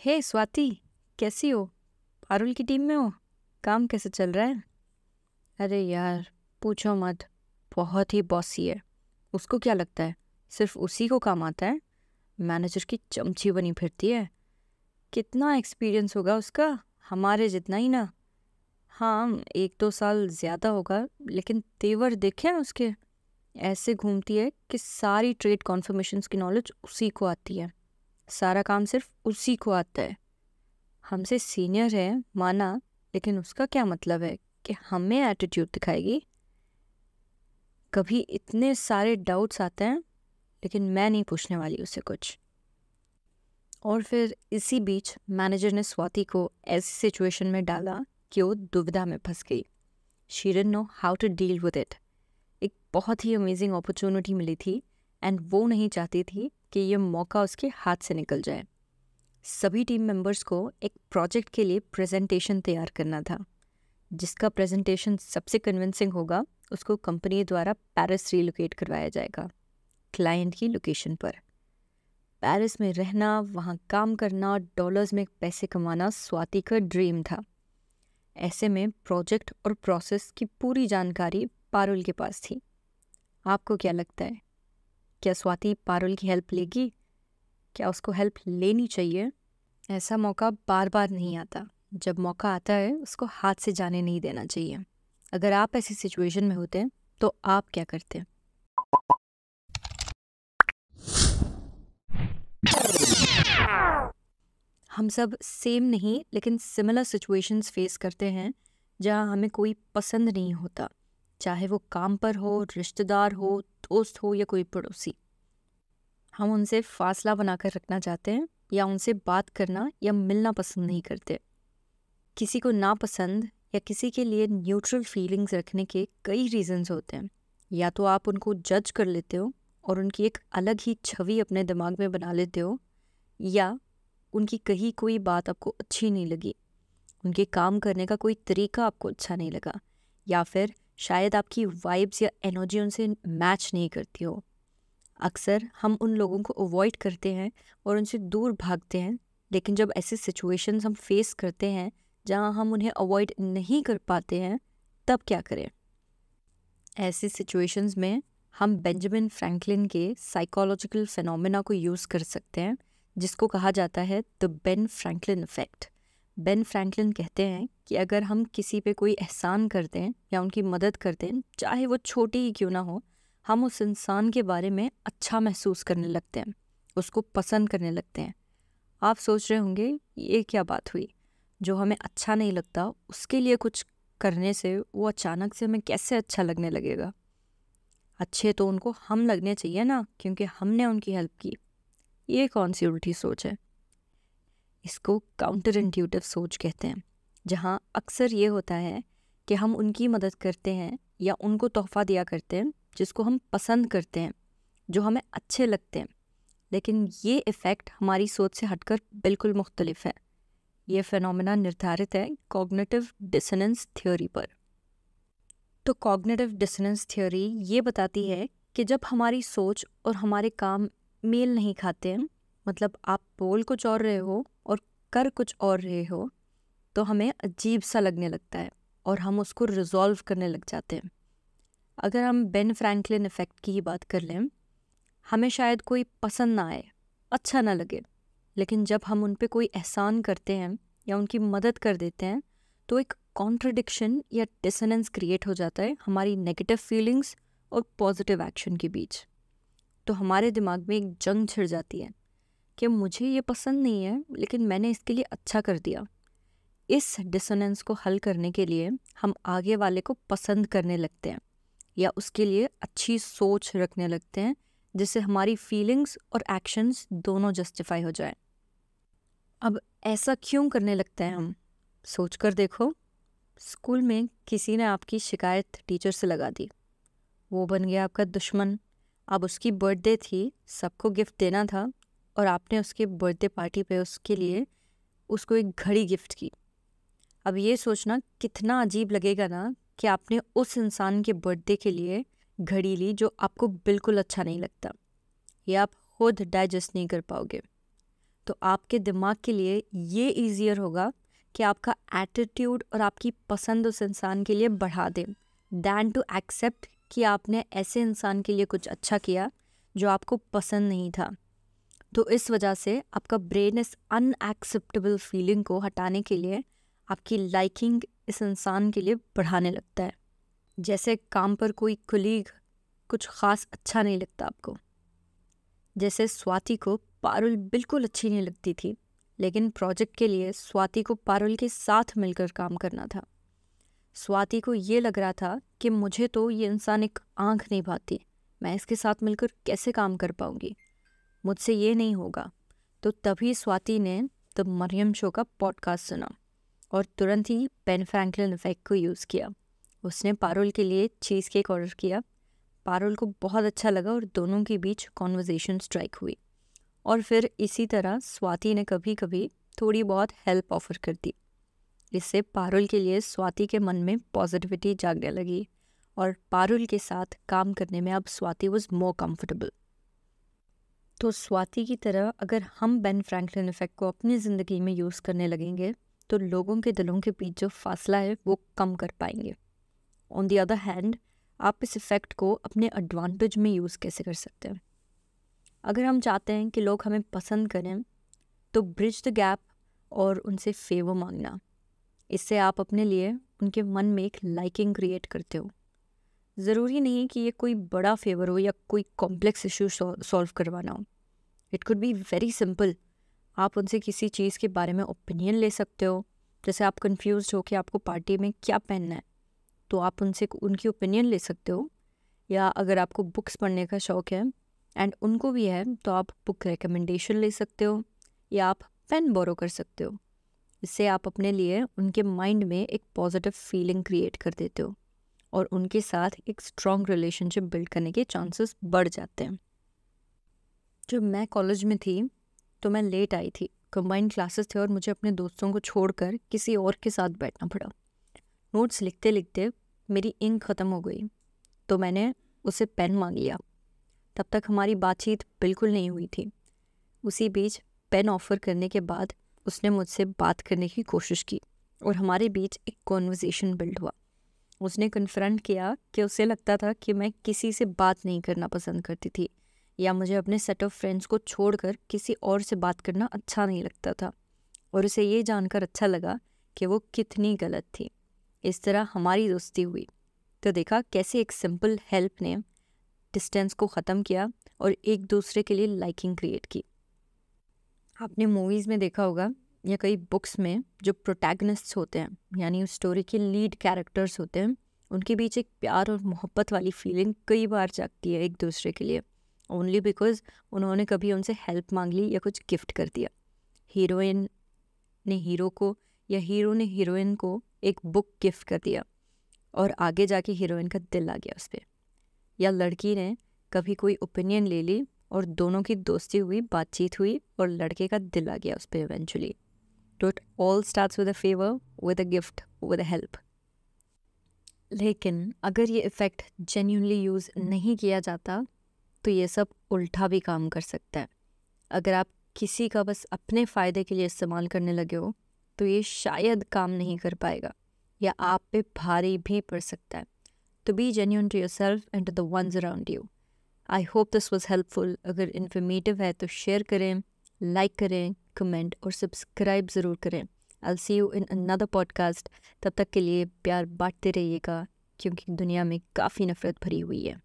हे स्वाति, कैसी हो? पारुल की टीम में हो? काम कैसे चल रहा है? अरे यार, पूछो मत। बहुत ही बॉसी है। उसको क्या लगता है सिर्फ उसी को काम आता है? मैनेजर की चमची बनी फिरती है। कितना एक्सपीरियंस होगा उसका? हमारे जितना ही ना। हाँ, 1-2 साल ज़्यादा होगा, लेकिन तेवर देखे हैं उसके। ऐसे घूमती है कि सारी ट्रेड कॉन्फर्मेशंस की नॉलेज उसी को आती है। सारा काम सिर्फ उसी को आता है। हमसे सीनियर है माना, लेकिन उसका क्या मतलब है कि हमें एटीट्यूड दिखाएगी? कभी इतने सारे डाउट्स आते हैं, लेकिन मैं नहीं पूछने वाली उसे कुछ। और फिर इसी बीच मैनेजर ने स्वाति को ऐसी सिचुएशन में डाला कि वो दुविधा में फंस गई। She didn't know how to deal with it. एक बहुत ही अमेजिंग अपॉर्चुनिटी मिली थी एंड वो नहीं चाहती थी कि ये मौका उसके हाथ से निकल जाए। सभी टीम मेंबर्स को एक प्रोजेक्ट के लिए प्रेजेंटेशन तैयार करना था। जिसका प्रेजेंटेशन सबसे कन्विंसिंग होगा उसको कंपनी द्वारा पेरिस रिलोकेट करवाया जाएगा, क्लाइंट की लोकेशन पर। पेरिस में रहना, वहाँ काम करना और डॉलर्स में पैसे कमाना स्वाति का ड्रीम था। ऐसे में प्रोजेक्ट और प्रोसेस की पूरी जानकारी पारुल के पास थी। आपको क्या लगता है, क्या स्वाति पारुल की हेल्प लेगी? क्या उसको हेल्प लेनी चाहिए? ऐसा मौका बार बार नहीं आता। जब मौका आता है उसको हाथ से जाने नहीं देना चाहिए। अगर आप ऐसी सिचुएशन में होते तो आप क्या करते? हम सब सेम नहीं लेकिन सिमिलर सिचुएशंस फेस करते हैं जहां हमें कोई पसंद नहीं होता, चाहे वो काम पर हो, रिश्तेदार हो, दोस्त हो या कोई पड़ोसी। हम उनसे फासला बनाकर रखना चाहते हैं या उनसे बात करना या मिलना पसंद नहीं करते। किसी को नापसंद या किसी के लिए न्यूट्रल फीलिंग्स रखने के कई रीजंस होते हैं। या तो आप उनको जज कर लेते हो और उनकी एक अलग ही छवि अपने दिमाग में बना लेते हो, या उनकी कही कोई बात आपको अच्छी नहीं लगी, उनके काम करने का कोई तरीका आपको अच्छा नहीं लगा, या फिर शायद आपकी वाइब्स या एनर्जी उनसे मैच नहीं करती हो। अक्सर हम उन लोगों को अवॉइड करते हैं और उनसे दूर भागते हैं, लेकिन जब ऐसी सिचुएशंस हम फेस करते हैं जहां हम उन्हें अवॉइड नहीं कर पाते हैं, तब क्या करें? ऐसी सिचुएशंस में हम बेंजामिन फ्रैंकलिन के साइकोलॉजिकल फिनोमेना को यूज़ कर सकते हैं, जिसको कहा जाता है the Ben Franklin effect. Ben Franklin कहते हैं कि अगर हम किसी पे कोई एहसान करते हैं या उनकी मदद करते हैं, चाहे वो छोटी ही क्यों ना हो, हम उस इंसान के बारे में अच्छा महसूस करने लगते हैं, उसको पसंद करने लगते हैं। आप सोच रहे होंगे ये क्या बात हुई? जो हमें अच्छा नहीं लगता उसके लिए कुछ करने से वो अचानक से हमें कैसे अच्छा लगने लगेगा? अच्छे तो उनको हम लगने चाहिए ना, क्योंकि हमने उनकी हेल्प की। ये कौन सी उल्टी सोच है? इसको काउंटर इंट्यूटिव सोच कहते हैं, जहाँ अक्सर ये होता है कि हम उनकी मदद करते हैं या उनको तोहफा दिया करते हैं जिसको हम पसंद करते हैं, जो हमें अच्छे लगते हैं, लेकिन ये इफ़ेक्ट हमारी सोच से हटकर बिल्कुल मुख्तलिफ है। ये फिनोमेना निर्धारित है कॉग्निटिव डिसोनेंस थ्योरी पर। तो कॉग्निटिव डिसोनेंस थ्योरी ये बताती है कि जब हमारी सोच और हमारे काम मेल नहीं खाते हैं, मतलब आप बोल कुछ और रहे हो और कर कुछ और रहे हो, तो हमें अजीब सा लगने लगता है और हम उसको रिजॉल्व करने लग जाते हैं। अगर हम बेन फ्रैंकलिन इफेक्ट की ही बात कर लें, हमें शायद कोई पसंद ना आए, अच्छा ना लगे, लेकिन जब हम उन पे कोई एहसान करते हैं या उनकी मदद कर देते हैं, तो एक कॉन्ट्रडिक्शन या डिसोनेंस क्रिएट हो जाता है हमारी नेगेटिव फीलिंग्स और पॉजिटिव एक्शन के बीच। तो हमारे दिमाग में एक जंग छिड़ जाती है कि मुझे ये पसंद नहीं है, लेकिन मैंने इसके लिए अच्छा कर दिया। इस डिसोनेंस को हल करने के लिए हम आगे वाले को पसंद करने लगते हैं या उसके लिए अच्छी सोच रखने लगते हैं, जिससे हमारी फीलिंग्स और एक्शंस दोनों जस्टिफाई हो जाए। अब ऐसा क्यों करने लगते हैं हम? सोच कर देखो। स्कूल में किसी ने आपकी शिकायत टीचर से लगा दी, वो बन गया आपका दुश्मन। अब उसकी बर्थडे थी, सबको गिफ्ट देना था, और आपने उसके बर्थडे पार्टी पे उसके लिए उसको एक घड़ी गिफ्ट की। अब ये सोचना कितना अजीब लगेगा ना कि आपने उस इंसान के बर्थडे के लिए घड़ी ली जो आपको बिल्कुल अच्छा नहीं लगता। ये आप खुद डाइजेस्ट नहीं कर पाओगे। तो आपके दिमाग के लिए ये ईजियर होगा कि आपका एटीट्यूड और आपकी पसंद उस इंसान के लिए बढ़ा दें दैन टू एक्सेप्ट कि आपने ऐसे इंसान के लिए कुछ अच्छा किया जो आपको पसंद नहीं था। तो इस वजह से आपका ब्रेन इस अनएक्सेप्टेबल फीलिंग को हटाने के लिए आपकी लाइकिंग इस इंसान के लिए बढ़ाने लगता है। जैसे काम पर कोई कुलीग कुछ ख़ास अच्छा नहीं लगता आपको। जैसे स्वाति को पारुल बिल्कुल अच्छी नहीं लगती थी, लेकिन प्रोजेक्ट के लिए स्वाति को पारुल के साथ मिलकर काम करना था। स्वाति को ये लग रहा था कि मुझे तो ये इंसान एक आंख नहीं भाती, मैं इसके साथ मिलकर कैसे काम कर पाऊंगी, मुझसे ये नहीं होगा। तो तभी स्वाति ने द मरियम शो का पॉडकास्ट सुना और तुरंत ही बेन फ्रैंकलिन इफेक्ट को यूज़ किया। उसने पारुल के लिए चीज़ केक ऑर्डर किया। पारुल को बहुत अच्छा लगा और दोनों के बीच कॉन्वर्जेशन स्ट्राइक हुई। और फिर इसी तरह स्वाति ने कभी कभी थोड़ी बहुत हेल्प ऑफर कर दी। इससे पारुल के लिए स्वाति के मन में पॉजिटिविटी जागने लगी और पारुल के साथ काम करने में अब स्वाति वॉज मोर कंफर्टेबल। तो स्वाति की तरह अगर हम बेन फ्रैंकलिन इफेक्ट को अपनी ज़िंदगी में यूज़ करने लगेंगे तो लोगों के दिलों के बीच जो फासला है वो कम कर पाएंगे। ऑन द अदर हैंड, आप इस इफ़ेक्ट को अपने एडवांटेज में यूज़ कैसे कर सकते हैं? अगर हम चाहते हैं कि लोग हमें पसंद करें तो ब्रिज द गैप और उनसे फेवर मांगना। इससे आप अपने लिए उनके मन में एक लाइकिंग क्रिएट करते हो। ज़रूरी नहीं कि ये कोई बड़ा फेवर हो या कोई कॉम्प्लेक्स इशू सॉल्व करवाना हो। It could be very simple. आप उनसे किसी चीज़ के बारे में ओपिनियन ले सकते हो। जैसे आप कंफ्यूज हो कि आपको पार्टी में क्या पहनना है, तो आप उनसे उनकी ओपिनियन ले सकते हो। या अगर आपको बुक्स पढ़ने का शौक़ है एंड उनको भी है, तो आप बुक रिकमेंडेशन ले सकते हो या आप पेन बोरो कर सकते हो। इससे आप अपने लिए उनके माइंड में एक पॉजिटिव फीलिंग क्रिएट कर देते हो और उनके साथ एक स्ट्रॉन्ग रिलेशनशिप बिल्ड करने के चांसेस बढ़ जाते हैं। जब मैं कॉलेज में थी तो मैं लेट आई थी। कंबाइंड क्लासेस थे और मुझे अपने दोस्तों को छोड़कर किसी और के साथ बैठना पड़ा। नोट्स लिखते लिखते मेरी इंक ख़त्म हो गई तो मैंने उसे पेन मांग लिया। तब तक हमारी बातचीत बिल्कुल नहीं हुई थी। उसी बीच पेन ऑफ़र करने के बाद उसने मुझसे बात करने की कोशिश की और हमारे बीच एक कॉन्वर्सेशन बिल्ड हुआ। उसने कन्फ्रंट किया कि उसे लगता था कि मैं किसी से बात नहीं करना पसंद करती थी या मुझे अपने सेट ऑफ फ्रेंड्स को छोड़कर किसी और से बात करना अच्छा नहीं लगता था, और उसे ये जानकर अच्छा लगा कि वो कितनी गलत थी। इस तरह हमारी दोस्ती हुई। तो देखा कैसे एक सिंपल हेल्प ने डिस्टेंस को ख़त्म किया और एक दूसरे के लिए लाइकिंग क्रिएट की। आपने मूवीज़ में देखा होगा या कई बुक्स में जो प्रोटैगनिस्ट्स होते हैं, यानी उस स्टोरी के लीड कैरेक्टर्स होते हैं, उनके बीच एक प्यार और मोहब्बत वाली फीलिंग कई बार जागती है एक दूसरे के लिए, ओनली बिकॉज उन्होंने कभी उनसे हेल्प मांग ली या कुछ गिफ्ट कर दिया। हीरोइन ने हीरो को या हीरो ने हीरोइन को एक बुक गिफ्ट कर दिया और आगे जाके हीरोइन का दिल आ गया उस पर। या लड़की ने कभी कोई ओपिनियन ले ली और दोनों की दोस्ती हुई, बातचीत हुई और लड़के का दिल आ गया उस पर इवेंचुअली। तो it all starts with a favour, with a gift, with a help. लेकिन अगर ये इफ़ेक्ट जेन्युइनली यूज़ नहीं किया जाता तो ये सब उल्टा भी काम कर सकता है। अगर आप किसी का बस अपने फ़ायदे के लिए इस्तेमाल करने लगे हो तो ये शायद काम नहीं कर पाएगा या आप पे भारी भी पड़ सकता है। तो be genuine to yourself and to the ones around you. I hope this was helpful. अगर इन्फॉर्मेटिव है तो शेयर करें, लाइक करें, कमेंट और सब्सक्राइब ज़रूर करें। I will see you in another podcast. तब तक के लिए प्यार बांटते रहिएगा, क्योंकि दुनिया में काफ़ी नफ़रत भरी हुई है।